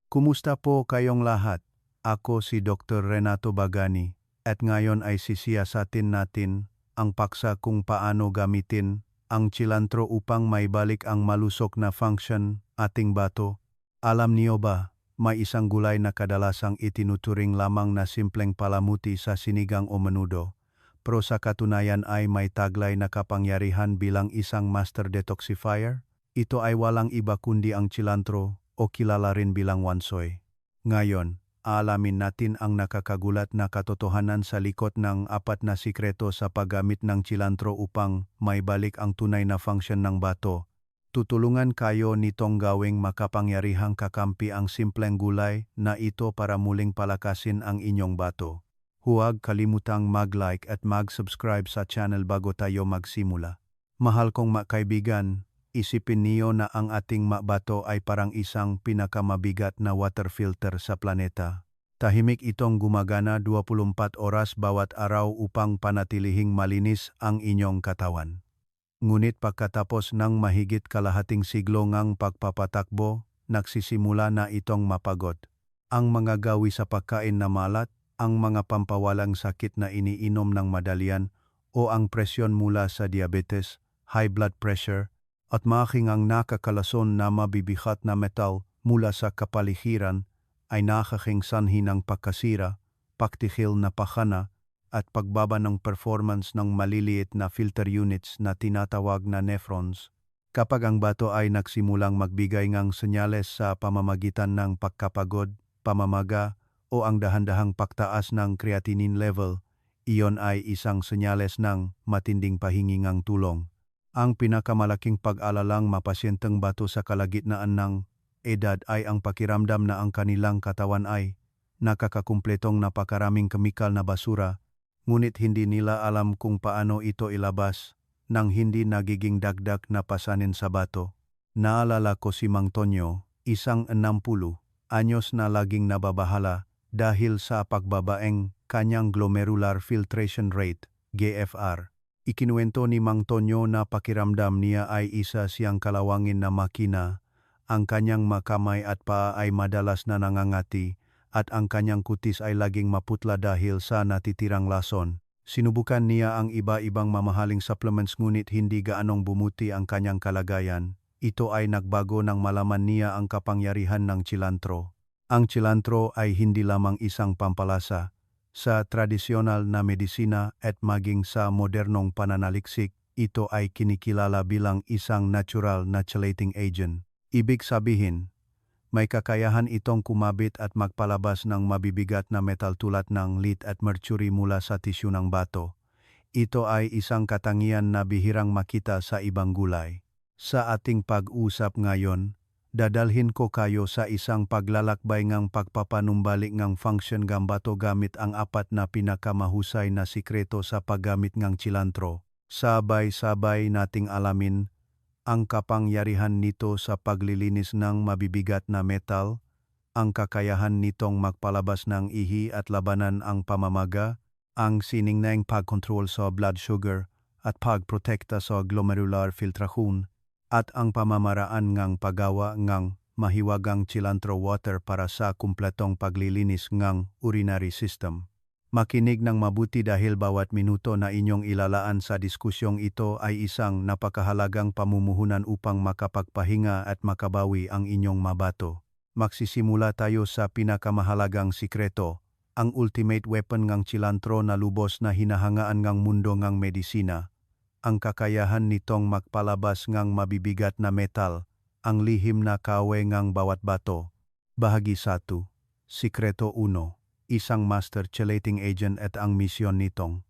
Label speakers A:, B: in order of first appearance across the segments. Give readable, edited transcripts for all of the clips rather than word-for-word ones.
A: Kumusta po kayong lahat? Ako si Dr. Renato Bagani at ngayon ay sisiyasatin natin ang paksa kung paano gamitin ang cilantro upang maibalik ang malusog na function ating bato. Alam niyo ba, may isang gulay na kadalasang itinuturing lamang na simpleng palamuti sa sinigang o menudo, pero sa katunayan ay may taglay na kapangyarihan bilang isang master detoxifier? Ito ay walang iba kundi ang cilantro o kilala rin bilang wansoy. Ngayon, aalamin natin ang nakakagulat na katotohanan sa likod ng 4 na sikreto sa paggamit ng cilantro upang maibalik ang tunay na function ng bato. Tutulungan kayo nitong gawing makapangyarihang kakampi ang simpleng gulay na ito para muling palakasin ang inyong bato. Huwag kalimutang mag-like at mag-subscribe sa channel bago tayo magsimula. Mahal kong kaibigan, isipin niyo na ang ating bato ay parang isang pinakamabigat na water filter sa planeta. Tahimik itong gumagana 24 oras bawat araw upang panatilihing malinis ang inyong katawan. Ngunit pagkatapos ng mahigit kalahating siglo ngang pagpapatakbo, nagsisimula na itong mapagod. Ang mga gawi sa pagkain na malat, ang mga pampawalang sakit na iniinom ng madalian, o ang presyon mula sa diabetes, high blood pressure, at making ang nakakalason na mabibigat na metal mula sa kapaligiran ay nakaking sanhi ng pagkasira, pagtihil na pakana, at pagbaba ng performance ng maliliit na filter units na tinatawag na nephrons. Kapag ang bato ay nagsimulang magbigay ng senyales sa pamamagitan ng pagkapagod, pamamaga, o ang dahan-dahang pagtaas ng creatinine level, iyon ay isang senyales ng matinding pahingingang tulong. Ang pinakamalaking pag-alalang mapasyenteng bato sa kalagitnaan ng edad ay ang pakiramdam na ang kanilang katawan ay nakakakumpletong napakaraming kemikal na basura, ngunit hindi nila alam kung paano ito ilabas nang hindi nagiging dagdag na pasanin sa bato. Naalala ko si Mang Tonyo, isang 60 anyos na laging nababahala dahil sa pagbabaeng kanyang glomerular filtration rate, GFR. Ikinuwento ni Mang Tonyo na pakiramdam niya ay isa siyang kalawangin na makina, ang kanyang makamay at paa ay madalas na nangangati, at ang kanyang kutis ay laging maputla dahil sa natitirang lason. Sinubukan niya ang iba-ibang mamahaling supplements ngunit hindi gaanong bumuti ang kanyang kalagayan. Ito ay nagbago nang malaman niya ang kapangyarihan ng cilantro. Ang cilantro ay hindi lamang isang pampalasa. Sa tradisyonal na medisina at maging sa modernong pananaliksik, ito ay kinikilala bilang isang natural na chelating agent. Ibig sabihin, may kakayahan itong kumabit at magpalabas ng mabibigat na metal tulad ng lead at mercury mula sa tisyu ng bato. Ito ay isang katangian na bihirang makita sa ibang gulay. Sa ating pag-usap ngayon, dadalhin ko kayo sa isang paglalakbay ngang pagpapanumbalik ngang function ng bato gamit ang 4 na pinakamahusay na sikreto sa paggamit ng cilantro. Sabay-sabay nating alamin ang kapangyarihan nito sa paglilinis ng mabibigat na metal, ang kakayahan nitong magpalabas ng ihi at labanan ang pamamaga, ang siningnang pagkontrol sa blood sugar at pagprotekta sa glomerular filtration, at ang pamamaraan ngang paggawa ngang mahiwagang cilantro water para sa kumpletong paglilinis ngang urinary system. Makinig ng mabuti dahil bawat minuto na inyong ilalaan sa diskusyong ito ay isang napakahalagang pamumuhunan upang makapagpahinga at makabawi ang inyong mabato. Magsisimula tayo sa pinakamahalagang sikreto, ang ultimate weapon ngang cilantro na lubos na hinahangaan ngang mundo ngang medisina. Ang kakayahan nitong magpalabas ngang mabibigat na metal, ang lihim na kawe ngang bawat bato. Bahagi 1. Sikreto 1. Isang master chelating agent at ang misyon nitong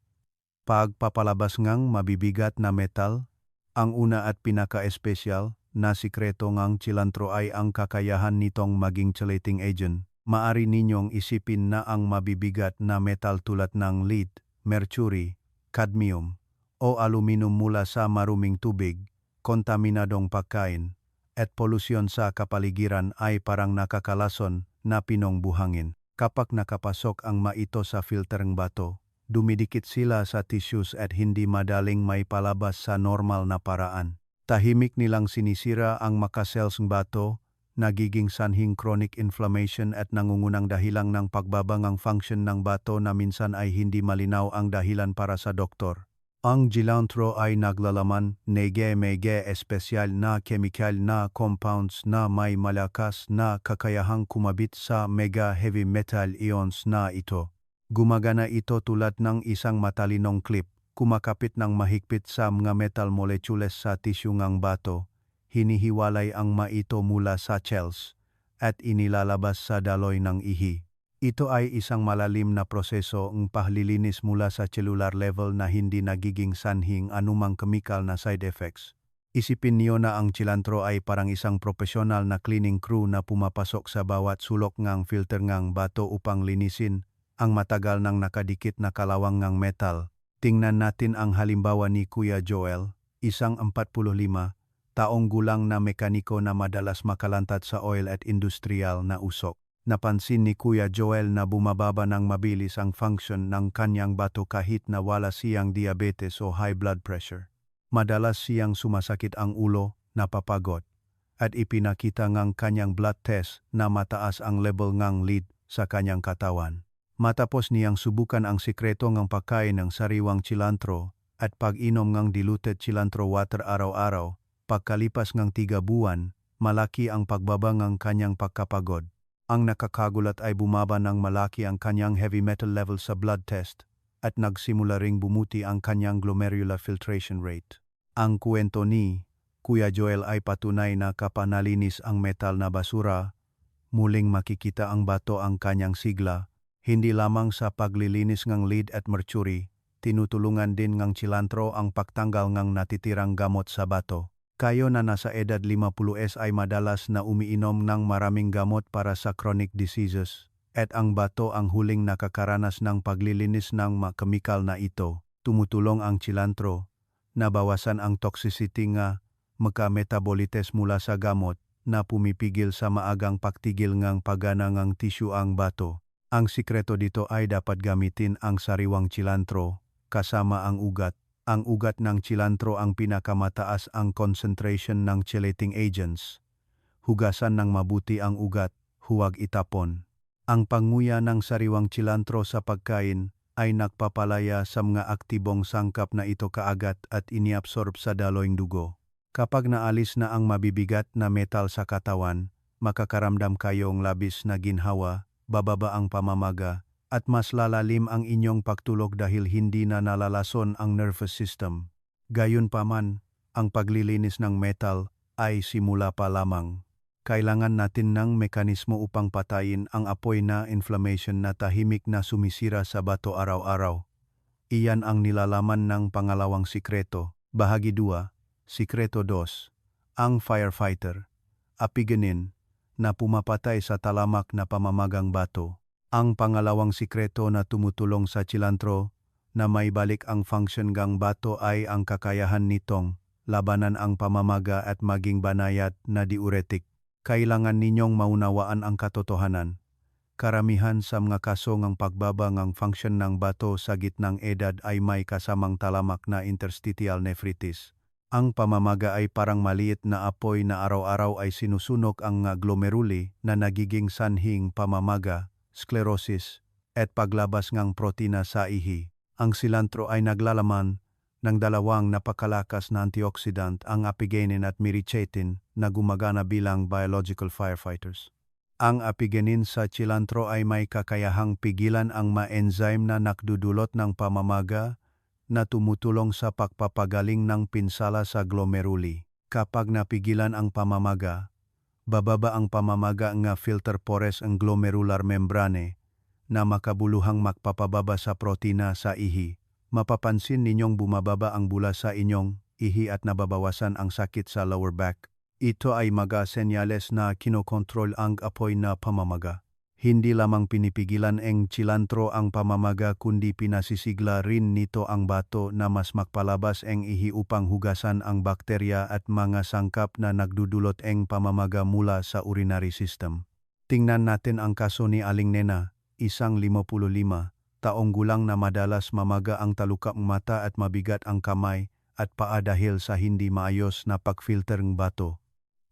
A: pagpapalabas ngang mabibigat na metal. Ang una at pinaka-espesyal na sikreto ngang cilantro ay ang kakayahan nitong maging chelating agent. Maari ninyong isipin na ang mabibigat na metal tulad ng lead, mercury, cadmium, o aluminum mula sa maruming tubig, kontaminadong pagkain, at polusyon sa kapaligiran ay parang nakakalason na pinong buhangin. Kapag nakapasok ang ito sa filtereng bato, dumidikit sila sa tissues at hindi madaling may palabas sa normal na paraan. Tahimik nilang sinisira ang makasels ng bato, nagiging sanhing chronic inflammation at nangungunang dahilang ng pagbabangang function ng bato na minsan ay hindi malinaw ang dahilan para sa doktor. Ang cilantro ay naglalaman mega espesyal na chemical na compounds na may malakas na kakayahang kumabit sa mega heavy metal ions na ito. Gumagana ito tulad ng isang matalinong clip, kumakapit ng mahigpit sa mga metal molecules sa tissue ng bato, hinihiwalay ang ito mula sa cells, at inilalabas sa daloy ng ihi. Ito ay isang malalim na proseso ng paglilinis mula sa cellular level na hindi nagiging sanhing anumang chemical na side effects. Isipin niyo na ang cilantro ay parang isang profesional na cleaning crew na pumapasok sa bawat sulok ng filter ng bato upang linisin ang matagal nang nakadikit na kalawang ng metal. Tingnan natin ang halimbawa ni Kuya Joel, isang 45 taong gulang na mekaniko na madalas makalantad sa oil at industrial na usok. Napansin ni Kuya Joel na bumababa ng mabilis ang function ng kanyang bato kahit na wala siyang diabetes o high blood pressure. Madalas siyang sumasakit ang ulo, napapagod, at ipinakita ng kanyang blood test na mataas ang level ng lead sa kanyang katawan. Matapos niyang subukan ang sikreto ng pagkain ng sariwang cilantro at pag-inom ng diluted cilantro water araw-araw, pagkalipas ng 3 buwan, malaki ang pagbaba ng kanyang pagkapagod. Ang nakakagulat ay bumaba ng malaki ang kanyang heavy metal level sa blood test at nagsimula ring bumuti ang kanyang glomerular filtration rate. Ang kwento ni Kuya Joel ay patunay na kapag nalinis ang metal na basura, muling makikita ang bato ang kanyang sigla. Hindi lamang sa paglilinis ng lead at mercury, tinutulungan din ng cilantro ang pagtanggal ng natitirang gamot sa bato. Kayo na nasa edad 50s ay madalas na umiinom ng maraming gamot para sa chronic diseases, at ang bato ang huling nakakaranas ng paglilinis ng mga kemikal na ito. Tumutulong ang cilantro na bawasan ang toxicity nga metabolites mula sa gamot na pumipigil sa maagang pagtigil ng pagana ng tissue ang bato. Ang sikreto dito ay dapat gamitin ang sariwang cilantro kasama ang ugat. Ang ugat ng cilantro ang pinakamataas ang concentration ng chelating agents. Hugasan ng mabuti ang ugat, huwag itapon. Ang panguya ng sariwang cilantro sa pagkain ay nagpapalaya sa mga aktibong sangkap na ito kaagad at iniabsorb sa daloyng dugo. Kapag naalis na ang mabibigat na metal sa katawan, makakaramdam kayong labis na ginhawa, bababa ang pamamaga, at mas lalalim ang inyong pagtulog dahil hindi na nalalason ang nervous system. Gayunpaman, ang paglilinis ng metal ay simula pa lamang. Kailangan natin ng mekanismo upang patayin ang apoy na inflammation na tahimik na sumisira sa bato araw-araw. Iyan ang nilalaman ng pangalawang sikreto. Bahagi 2, Sikreto 2, ang firefighter, apigenin, na pumapatay sa talamak na pamamagang bato. Ang pangalawang sikreto na tumutulong sa cilantro na may balik ang function ng bato ay ang kakayahan nitong labanan ang pamamaga at maging banayad na diuretic. Kailangan ninyong maunawaan ang katotohanan. Karamihan sa mga kaso ng pagbaba ng function ng bato sa gitnang edad ay may kasamang talamak na interstitial nephritis. Ang pamamaga ay parang maliit na apoy na araw-araw ay sinusunog ang glomeruli na nagiging sanhing pamamaga, sclerosis, at paglabas ng protina sa ihi. Ang cilantro ay naglalaman ng dalawang napakalakas na antioxidant, ang apigenin at mirichatin, na gumagana bilang biological firefighters. Ang apigenin sa cilantro ay may kakayahang pigilan ang enzyme na nakdudulot ng pamamaga na tumutulong sa pagpapagaling ng pinsala sa glomeruli. Kapag napigilan ang pamamaga, bababa ang pamamaga nga filter pores ang glomerular membrane na makabuluhang magpapababa sa protina sa ihi. Mapapansin ninyong bumababa ang bula sa inyong ihi at nababawasan ang sakit sa lower back. Ito ay mga senyales na kinokontrol ang apoy na pamamaga. Hindi lamang pinipigilan ng cilantro ang pamamaga kundi pinasisigla rin nito ang bato na mas magpalabas ng ihi upang hugasan ang bakterya at mga sangkap na nagdudulot ng pamamaga mula sa urinary system. Tingnan natin ang kaso ni Aling Nena, isang 55 taong gulang na madalas mamaga ang talukang mata at mabigat ang kamay at paa dahil sa hindi maayos na pagfilter ng bato.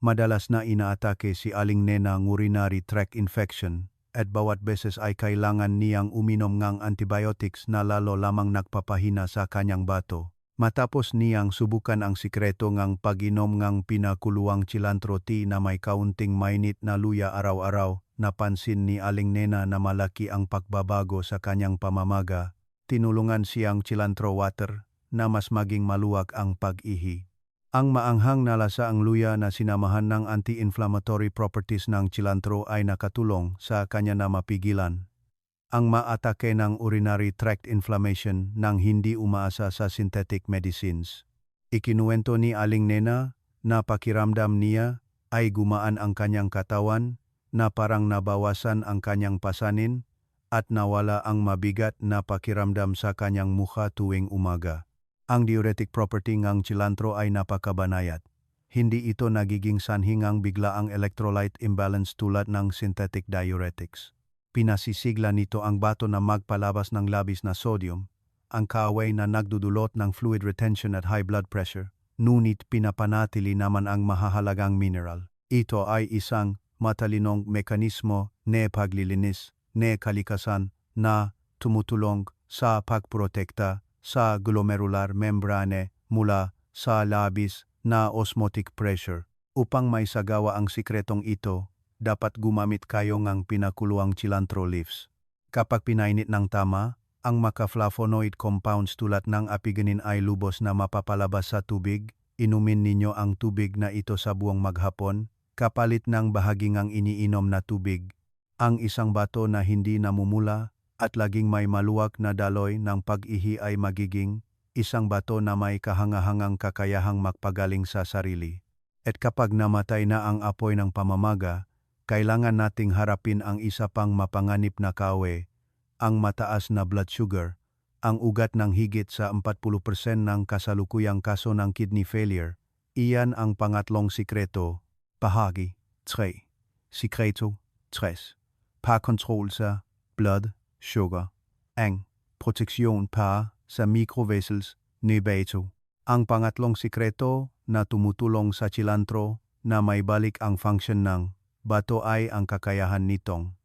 A: Madalas na inaatake si Aling Nena ng urinary tract infection at bawat beses ay kailangan niyang uminom ng antibiotics na lalo lamang nagpapahina sa kanyang bato. Matapos niyang subukan ang sikreto ng pag-inom ng pinakuluang cilantro tea na may kaunting mainit na luya araw-araw, napansin ni Aling Nena na malaki ang pagbabago sa kanyang pamamaga. Tinulungan siyang cilantro water na mas maging maluwag ang pag-ihi. Ang maanghang na lasa ang luya na sinamahan ng anti-inflammatory properties ng cilantro ay nakatulong sa kanya na mapigilan ang maatake ng urinary tract inflammation nang hindi umaasa sa synthetic medicines. Ikinuwento ni Aling Nena na pakiramdam niya ay gumaan ang kanyang katawan, na parang nabawasan ang kanyang pasanin at nawala ang mabigat na pakiramdam sa kanyang mukha tuwing umaga. Ang diuretic property ng cilantro ay napakabanayad. Hindi ito nagiging sanhi ng biglaang electrolyte imbalance tulad ng synthetic diuretics. Pinasisigla nito ang bato na magpalabas ng labis na sodium, ang kaaway na nagdudulot ng fluid retention at high blood pressure, ngunit pinapanatili naman ang mahahalagang mineral. Ito ay isang matalinong mekanismo na paglilinis, na kalikasan na tumutulong sa pagprotekta sa glomerular membrane mula sa labis na osmotic pressure. Upang maisagawa ang sikretong ito, dapat gumamit kayo ng pinakuluang cilantro leaves. Kapag pinainit ng tama, ang macaflavonoid compounds tulad ng apigenin ay lubos na mapapalabas sa tubig. Inumin ninyo ang tubig na ito sa buong maghapon, kapalit ng bahagi ng iniinom na tubig. Ang isang bato na hindi namumula at laging may maluwag na daloy ng pag-ihi ay magiging isang bato na may kahangahangang kakayahang magpagaling sa sarili. At kapag namatay na ang apoy ng pamamaga, kailangan nating harapin ang isa pang mapanganib na kaaway, ang mataas na blood sugar, ang ugat ng higit sa 40% ng kasalukuyang kaso ng kidney failure. Iyan ang pangatlong sikreto, bahagi 3. Sikreto 3. Pagkontrol sa blood sugar. Ang proteksyon pa sa microvessels ni bato. Ang pangatlong sikreto na tumutulong sa cilantro na may balik ang function ng bato ay ang kakayahan nitong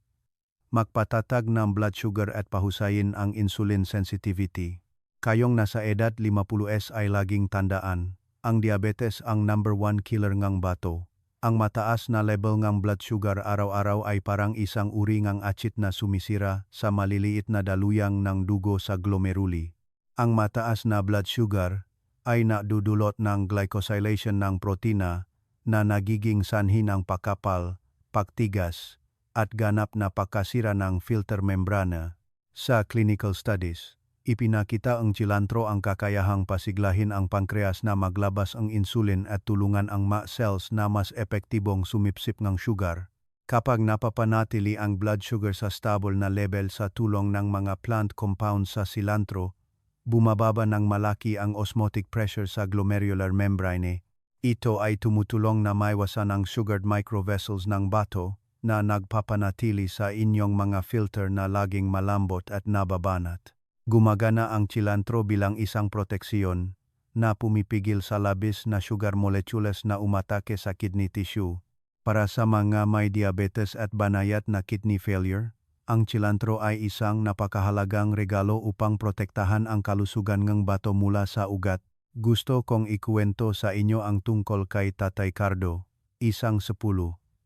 A: magpatatag ng blood sugar at pahusayin ang insulin sensitivity. Kayong nasa edad 50s ay laging tandaan, ang diabetes ang number 1 killer ng bato. Ang mataas na level ng blood sugar araw-araw ay parang isang uri ng acid na sumisira sa maliliit na daluyang ng dugo sa glomeruli. Ang mataas na blood sugar ay nadudulot ng glycosylation ng protina na nagiging sanhi ng pakapal, pagtigas, at ganap na pagkasira ng filter membrana. Sa clinical studies, ipinakita ang cilantro ang kakayahang pasiglahin ang pankreas na maglabas ang insulin at tulungan ang mast cells na mas epektibong sumipsip ng sugar. Kapag napapanatili ang blood sugar sa stable na level sa tulong ng mga plant compounds sa cilantro, bumababa ng malaki ang osmotic pressure sa glomerular membrane. Ito ay tumutulong na maiwasan ang sugared microvessels ng bato na nagpapanatili sa inyong mga filter na laging malambot at nababanat. Gumagana ang cilantro bilang isang proteksyon na pumipigil sa labis na sugar molecules na umatake sa kidney tissue. Para sa mga may diabetes at banayad na kidney failure, ang cilantro ay isang napakahalagang regalo upang protektahan ang kalusugan ng bato mula sa ugat. Gusto kong ikuwento sa inyo ang tungkol kay Tatay Cardo, isang 10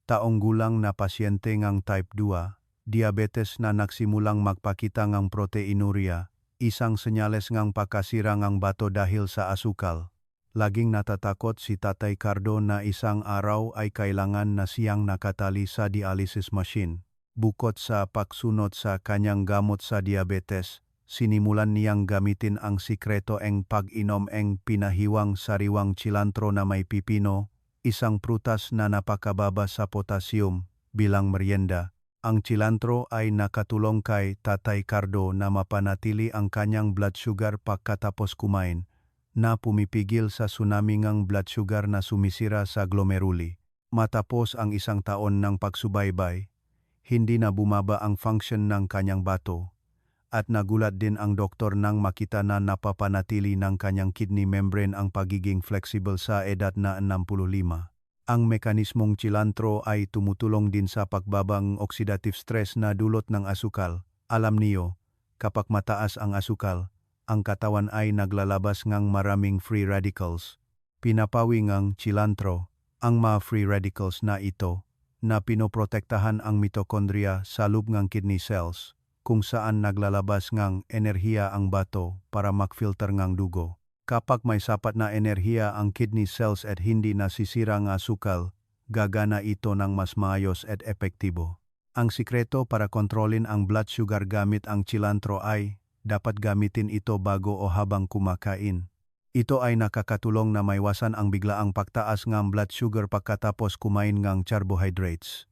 A: taong gulang na pasyente ng type 2, diabetes na nagsimulang magpakita ng proteinuria, isang senyales ng pagkasira ng bato dahil sa asukal. Laging natatakot si Tatay Cardo na isang araw ay kailangan na siyang nakatali sa dialysis machine. Bukod sa pagsunod sa kanyang gamot sa diabetes, sinimulan niyang gamitin ang sikreto ng pag-inom ng pinahiwang sariwang cilantro na may pipino, isang prutas na napakababa sa potassium, bilang merienda. Ang cilantro ay nakatulong kay Tatay Cardo na mapanatili ang kanyang blood sugar pagkatapos kumain, na pumipigil sa tsunami ng blood sugar na sumisira sa glomeruli. Matapos ang isang taon ng pagsubaybay, hindi na bumaba ang function ng kanyang bato, at nagulat din ang doktor nang makita na napapanatili ng kanyang kidney membrane ang pagiging flexible sa edad na 65. Ang mekanismong cilantro ay tumutulong din sa pagbabang oxidative stress na dulot ng asukal. Alam niyo, kapag mataas ang asukal, ang katawan ay naglalabas ng maraming free radicals. Pinapawi ng cilantro ang mga free radicals na ito na pinoprotektahan ang mitokondria sa loob ng kidney cells, kung saan naglalabas ng enerhiya ang bato para makfilter ng dugo. Kapag may sapat na enerhiya ang kidney cells at hindi nasisira ng asukal, gagana ito ng mas maayos at epektibo. Ang sikreto para kontrolin ang blood sugar gamit ang cilantro ay, dapat gamitin ito bago o habang kumakain. Ito ay nakakatulong na maiwasan ang biglaang pagtaas ng blood sugar pagkatapos kumain ng carbohydrates.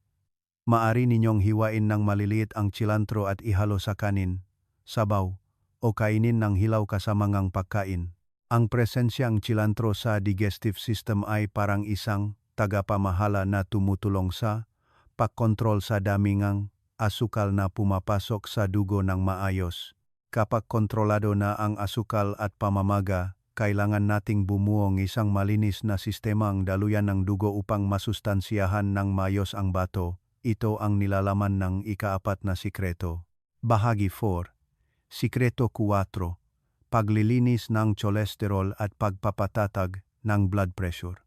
A: Maari ninyong hiwain ng maliliit ang cilantro at ihalo sa kanin, sabaw, o kainin ng hilaw kasama ng pagkain. Ang presensyang cilantro sa digestive system ay parang isang tagapamahala na tumutulong sa pagkontrol sa dami ng asukal na pumapasok sa dugo ng maayos. Kapag kontrolado na ang asukal at pamamaga, kailangan nating bumuo ng isang malinis na sistemang daluyan ng dugo upang masustansiyahan ng maayos ang bato. Ito ang nilalaman ng ika-4 na sikreto. Bahagi 4. Sikreto 4. Paglilinis ng cholesterol at pagpapatatag ng blood pressure.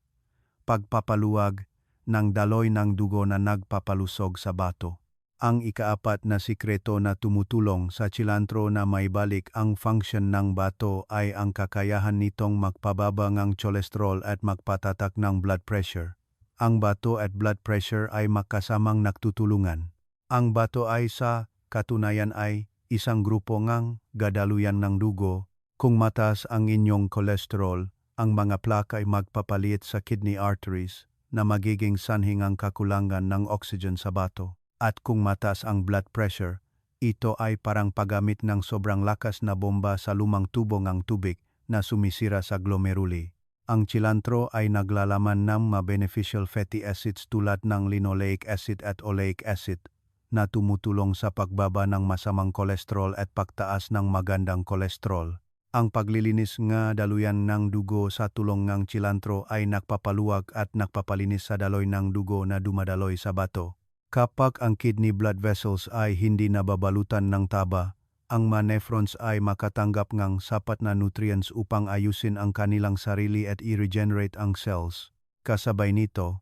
A: Pagpapaluwag ng daloy ng dugo na nagpapalusog sa bato. Ang ika-4 na sikreto na tumutulong sa cilantro na maibalik ang function ng bato ay ang kakayahan nitong magpababa ng cholesterol at magpatatak ng blood pressure. Ang bato at blood pressure ay magkasamang nagtutulungan. Ang bato ay sa katunayan ay isang grupo ng gadaluyan ng dugo. Kung mataas ang inyong cholesterol, ang mga plaka ay magpapalit sa kidney arteries na magiging sanhi ng kakulangan ng oxygen sa bato. At kung mataas ang blood pressure, ito ay parang paggamit ng sobrang lakas na bomba sa lumang tubo ng tubig na sumisira sa glomeruli. Ang cilantro ay naglalaman ng mga beneficial fatty acids tulad ng linoleic acid at oleic acid na tumutulong sa pagbaba ng masamang kolesterol at pagtaas ng magandang kolesterol. Ang paglilinis nga daluyan ng dugo sa tulong ng cilantro ay nagpapaluwag at nagpapalinis sa daloy ng dugo na dumadaloy sa bato. Kapag ang kidney blood vessels ay hindi nababalutan ng taba, ang mga nephrons ay makatanggap ng sapat na nutrients upang ayusin ang kanilang sarili at i-regenerate ang cells. Kasabay nito,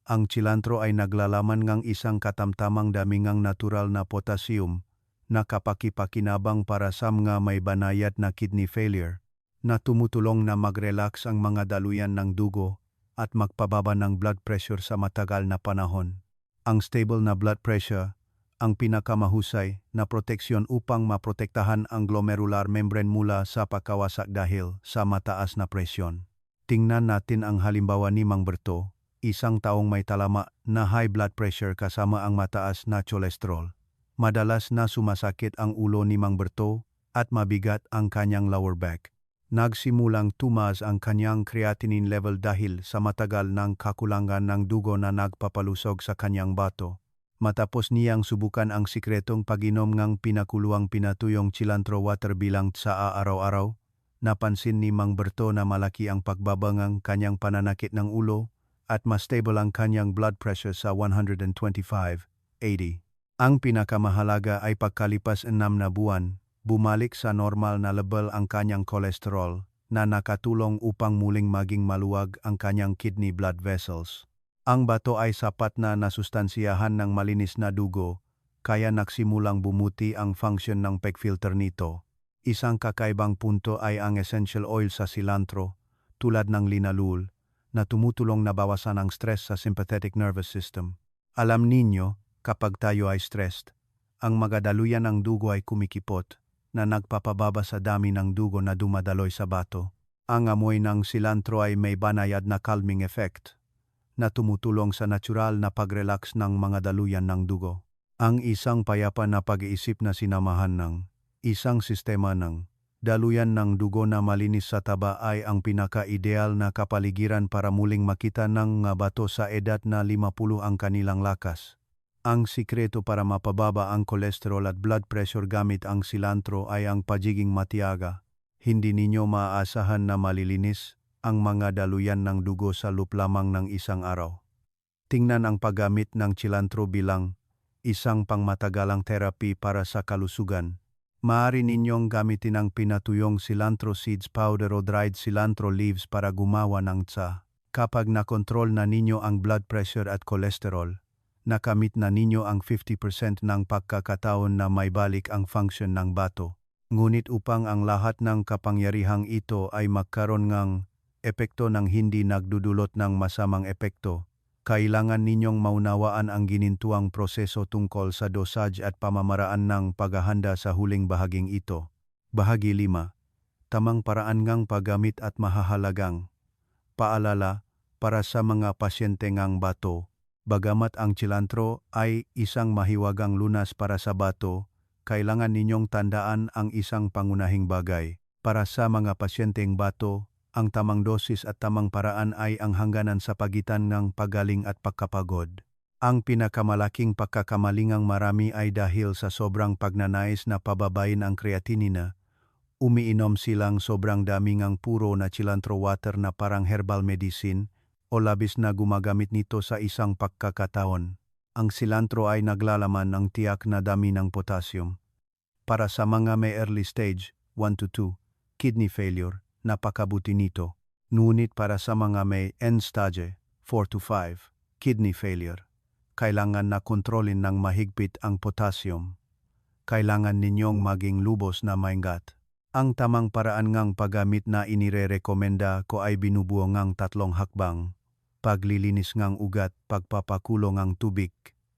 A: ang cilantro ay naglalaman ng isang katamtamang dami ng natural na potassium na kapakipakinabang para sa mga may banayad na kidney failure, na tumutulong na mag-relax ang mga daluyan ng dugo at magpababa ng blood pressure sa matagal na panahon. Ang stable na blood pressure ang pinakamahusay na proteksyon upang maprotektahan ang glomerular membrane mula sa pagkawasak dahil sa mataas na presyon. Tingnan natin ang halimbawa ni Mang Berto, isang taong may talama na high blood pressure kasama ang mataas na cholesterol. Madalas na sumasakit ang ulo ni Mang Berto at mabigat ang kanyang lower back. Nagsimulang tumaas ang kanyang creatinine level dahil sa matagal ng kakulangan ng dugo na nagpapalusog sa kanyang bato. Matapos niyang subukan ang sikretong pag-inom ng pinakuluang pinatuyong cilantro water bilang sa araw-araw, napansin ni Mang Berto na malaki ang pagbaba ng kanyang pananakit ng ulo at mas stable ang kanyang blood pressure sa 125/80. Ang pinakamahalaga ay pagkalipas 6 na buwan, bumalik sa normal na level ang kanyang kolesterol na nakatulong upang muling maging maluwag ang kanyang kidney blood vessels. Ang bato ay sapat na nasustansiyahan ng malinis na dugo, kaya nagsimulang bumuti ang function ng pegfilter nito. Isang kakaibang punto ay ang essential oil sa cilantro, tulad ng linalool, na tumutulong na bawasan ang stress sa sympathetic nervous system. Alam ninyo, kapag tayo ay stressed, ang mga daluyan ng dugo ay kumikipot, na nagpapababa sa dami ng dugo na dumadaloy sa bato. Ang amoy ng cilantro ay may banayad na calming effect, na tumutulong sa natural na pag-relax ng mga daluyan ng dugo. Ang isang payapa na pag-iisip na sinamahan ng isang sistema ng daluyan ng dugo na malinis sa taba ay ang pinaka-ideal na kapaligiran para muling makita ng mga bato sa edad na 50 ang kanilang lakas. Ang sikreto para mapababa ang kolesterol at blood pressure gamit ang cilantro ay ang pagiging matiyaga. Hindi ninyo maaasahan na malilinis ang mga daluyan ng dugo sa loob lamang ng isang araw. Tingnan ang paggamit ng cilantro bilang isang pangmatagalang therapy para sa kalusugan. Maaari ninyong gamitin ang pinatuyong cilantro seeds powder o dried cilantro leaves para gumawa ng tsa. Kapag nakontrol na ninyo ang blood pressure at cholesterol, nakamit na ninyo ang 50% ng pagkakataon na may balik ang function ng bato. Ngunit upang ang lahat ng kapangyarihang ito ay magkaroon ng epekto ng hindi nagdudulot ng masamang epekto, kailangan ninyong maunawaan ang ginintuang proseso tungkol sa dosage at pamamaraan ng paghahanda sa huling bahaging ito. Bahagi 5. Tamang paraan ngang paggamit at mahahalagang paalala para sa mga pasyente ngang bato. Bagamat ang cilantro ay isang mahiwagang lunas para sa bato, kailangan ninyong tandaan ang isang pangunahing bagay. Para sa mga pasyenteng bato, ang tamang dosis at tamang paraan ay ang hangganan sa pagitan ng pagaling at pagkapagod. Ang pinakamalaking pagkakamalingang marami ay dahil sa sobrang pagnanais na pababain ang creatinina. Umiinom silang sobrang daming puro na cilantro water na parang herbal medicine o labis na gumagamit nito sa isang pagkakataon. Ang cilantro ay naglalaman ng tiyak na dami ng potassium. Para sa mga may early stage, 1 to 2, kidney failure, napakabuti nito. Ngunit para sa mga may end stage, 4 to 5, kidney failure, kailangan na kontrolin ng mahigpit ang potassium. Kailangan ninyong maging lubos na maingat. Ang tamang paraan ngang paggamit na inirerekomenda ko ay binubuo ngang 3 hakbang. Paglilinis ngang ugat, pagpapakulo ngang tubig,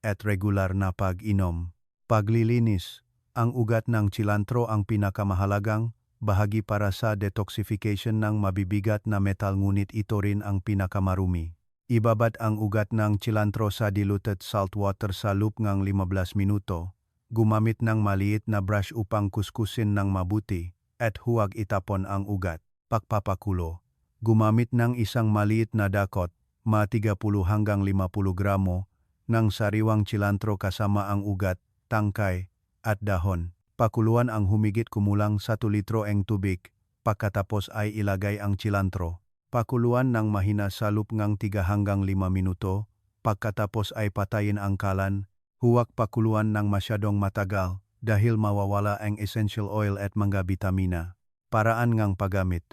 A: at regular na pag-inom. Paglilinis, ang ugat ng cilantro ang pinakamahalagang bahagi para sa detoxification ng mabibigat na metal, ngunit ito rin ang pinakamarumi. Ibabad ang ugat ng cilantro sa diluted salt water sa loop ngang 15 minuto. Gumamit ng maliit na brush upang kuskusin ng mabuti, at huwag itapon ang ugat. Pagpapakulo, gumamit ng isang maliit na dakot, 30 hanggang 50 gramo, ng sariwang cilantro kasama ang ugat, tangkay, at dahon. Pakuluan ang humigit kumulang 1 litro ng tubig, pagkatapos ay ilagay ang cilantro. Pakuluan ng mahina sa loop ngang 3 hanggang 5 minuto, pagkatapos ay patayin ang kalan. Huwag pakuluan ng masyadong matagal dahil mawawala ang essential oil at mga bitamina. Paraan ngang paggamit.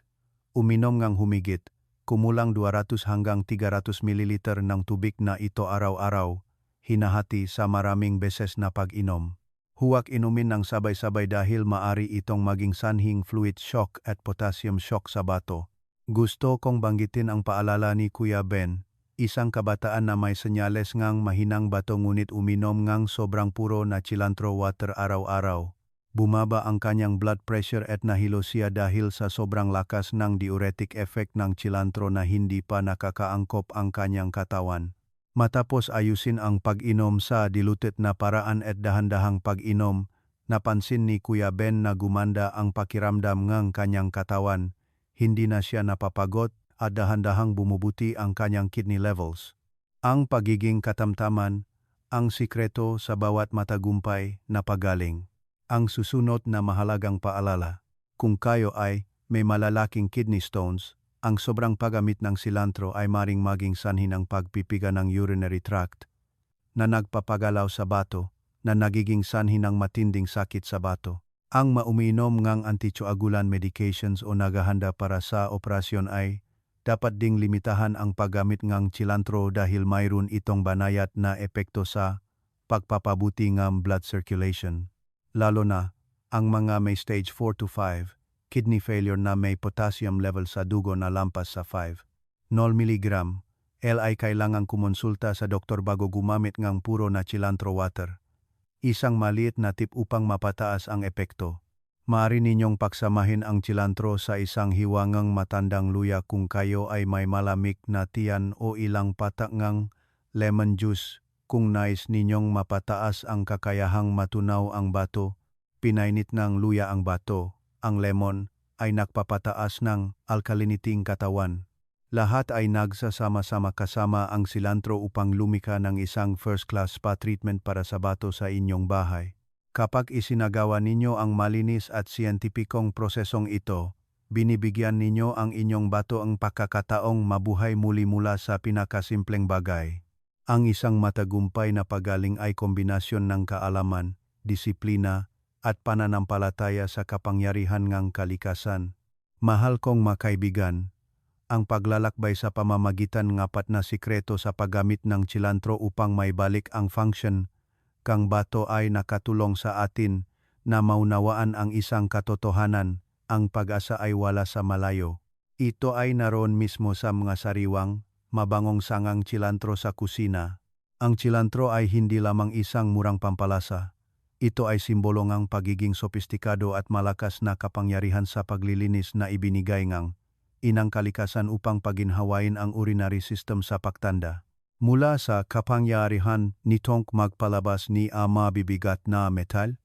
A: Uminom ngang humigit kumulang 200 hanggang 300 ml ng tubig na ito araw-araw, hinahati sa maraming beses na pag-inom. Huwag inumin ng sabay-sabay dahil maari itong maging sanhing fluid shock at potassium shock sa bato. Gusto kong banggitin ang paalala ni Kuya Ben, isang kabataan na may senyales ngang mahinang bato ngunit uminom ngang sobrang puro na cilantro water araw-araw. Bumaba ang kanyang blood pressure at nahilo siya dahil sa sobrang lakas ng diuretic effect ng cilantro na hindi pa nakakaangkop ang kanyang katawan. Matapos ayusin ang pag-inom sa diluted na paraan at dahan-dahang pag-inom, napansin ni Kuya Ben na gumanda ang pakiramdam ng kanyang katawan. Hindi na siya napapagod at dahan-dahang bumubuti ang kanyang kidney levels. Ang pagiging katamtaman, ang sikreto sa bawat matagumpay na pagaling. Ang susunod na mahalagang paalala, kung kayo ay may malalaking kidney stones, ang sobrang paggamit ng cilantro ay maring maging sanhi ng pagpipiga ng urinary tract na nagpapagalaw sa bato, na nagiging sanhi ng matinding sakit sa bato. Ang mauminom ngang anticoagulant medications o naghahanda para sa operasyon ay dapat ding limitahan ang paggamit ngang cilantro dahil mayroon itong banayad na epekto sa pagpapabuti ng blood circulation. Lalo na ang mga may stage 4 to 5, kidney failure na may potassium level sa dugo na lampas sa 5. 0 mg, ay kailangang kumonsulta sa doktor bago gumamit ng puro na cilantro water. Isang maliit na tip upang mapataas ang epekto. Maaari ninyong pagsamahin ang cilantro sa isang hiwangang matandang luya kung kayo ay may malamig na tiyan o ilang patak ng lemon juice. Kung nais ninyong mapataas ang kakayahang matunaw ang bato, pinainit ng luya ang bato. Ang lemon ay nagpapataas ng alkaliniting katawan. Lahat ay nagsasama-sama kasama ang cilantro upang lumika ng isang first-class spa treatment para sa bato sa inyong bahay. Kapag isinagawa ninyo ang malinis at siyentipikong prosesong ito, binibigyan ninyo ang inyong bato ang pagkakataong mabuhay muli mula sa pinakasimpleng bagay. Ang isang matagumpay na pagaling ay kombinasyon ng kaalaman, disiplina, at pananampalataya sa kapangyarihan ng kalikasan. Mahal kong makaibigan, ang paglalakbay sa pamamagitan ng apat na sikreto sa paggamit ng cilantro upang maibalik ang function kang bato ay nakatulong sa atin na maunawaan ang isang katotohanan, ang pag-asa ay wala sa malayo. Ito ay naroon mismo sa mga sariwang, mabangong sangang cilantro sa kusina. Ang cilantro ay hindi lamang isang murang pampalasa. Ito ay simbolo ng pagiging sopistikado at malakas na kapangyarihan sa paglilinis na ibinigay ng inang kalikasan upang paginhawain ang urinary system sa pagtanda. Mula sa kapangyarihan nitong magpalabas ni mabibigat na metal,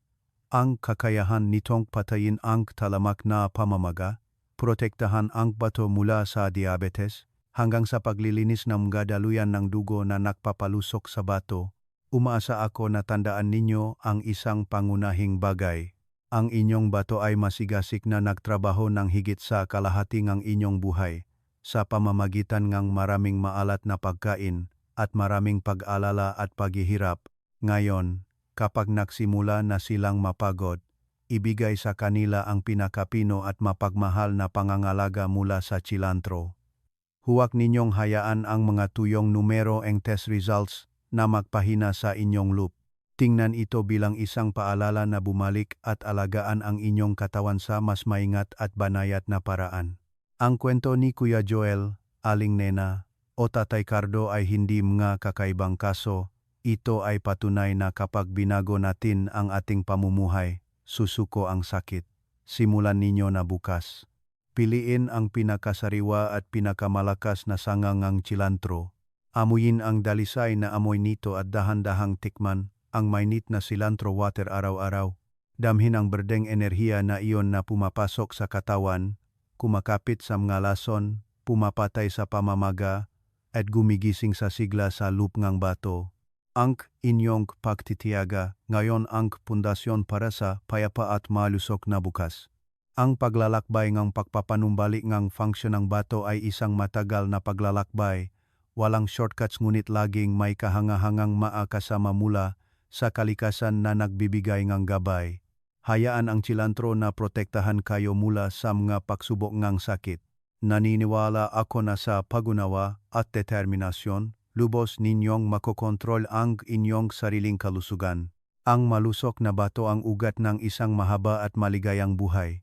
A: ang kakayahan nitong patayin ang talamak na pamamaga, protektahan ang bato mula sa diabetes, hanggang sa paglilinis ng mga daluyan ng dugo na nakpapalusok sa bato, umaasa ako na tandaan ninyo ang isang pangunahing bagay. Ang inyong bato ay masigasig na nagtrabaho ng higit sa kalahati ng inyong buhay, sa pamamagitan ng maraming maalat na pagkain, at maraming pag-alala at paghihirap. Ngayon, kapag nagsimula na silang mapagod, ibigay sa kanila ang pinakapino at mapagmahal na pangangalaga mula sa cilantro. Huwag ninyong hayaan ang mga tuyong numero ang test results na magpahina sa inyong loop. Tingnan ito bilang isang paalala na bumalik at alagaan ang inyong katawan sa mas maingat at banayad na paraan. Ang kwento ni Kuya Joel, Aling Nena, o Tatay Cardo ay hindi mga kakaibang kaso. Ito ay patunay na kapag binago natin ang ating pamumuhay, susuko ang sakit. Simulan ninyo na bukas. Piliin ang pinakasariwa at pinakamalakas na sangang cilantro. Amuyin ang dalisay na amoy nito at dahan-dahang tikman ang mainit na cilantro water araw-araw. Damhin ang berdeng enerhiya na iyon na pumapasok sa katawan, kumakapit sa mga lason, pumapatay sa pamamaga, at gumigising sa sigla sa loop ng bato. Ang inyong pagtitiyaga ngayon ang pundasyon para sa payapa at malusok na bukas. Ang paglalakbay ng pagpapanumbalik ng function ng bato ay isang matagal na paglalakbay. Walang shortcuts ngunit laging may kahangahangang maakasama mula sa kalikasan na nagbibigay ng gabay. Hayaan ang cilantro na protektahan kayo mula sa mga pagsubok ng sakit. Naniniwala ako na sa pag-unawa at determinasyon, lubos ninyong makokontrol ang inyong sariling kalusugan. Ang malusok na bato ang ugat ng isang mahaba at maligayang buhay.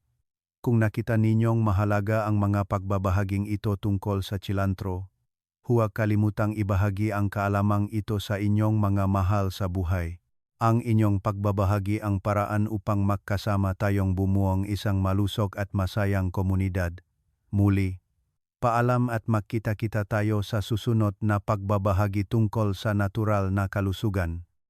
A: Kung nakita ninyong mahalaga ang mga pagbabahaging ito tungkol sa cilantro, huwag kalimutang ibahagi ang kaalamang ito sa inyong mga mahal sa buhay. Ang inyong pagbabahagi ang paraan upang magkasama tayong bumuong isang malusog at masayang komunidad. Muli, paalam at magkita-kita tayo sa susunod na pagbabahagi tungkol sa natural na kalusugan.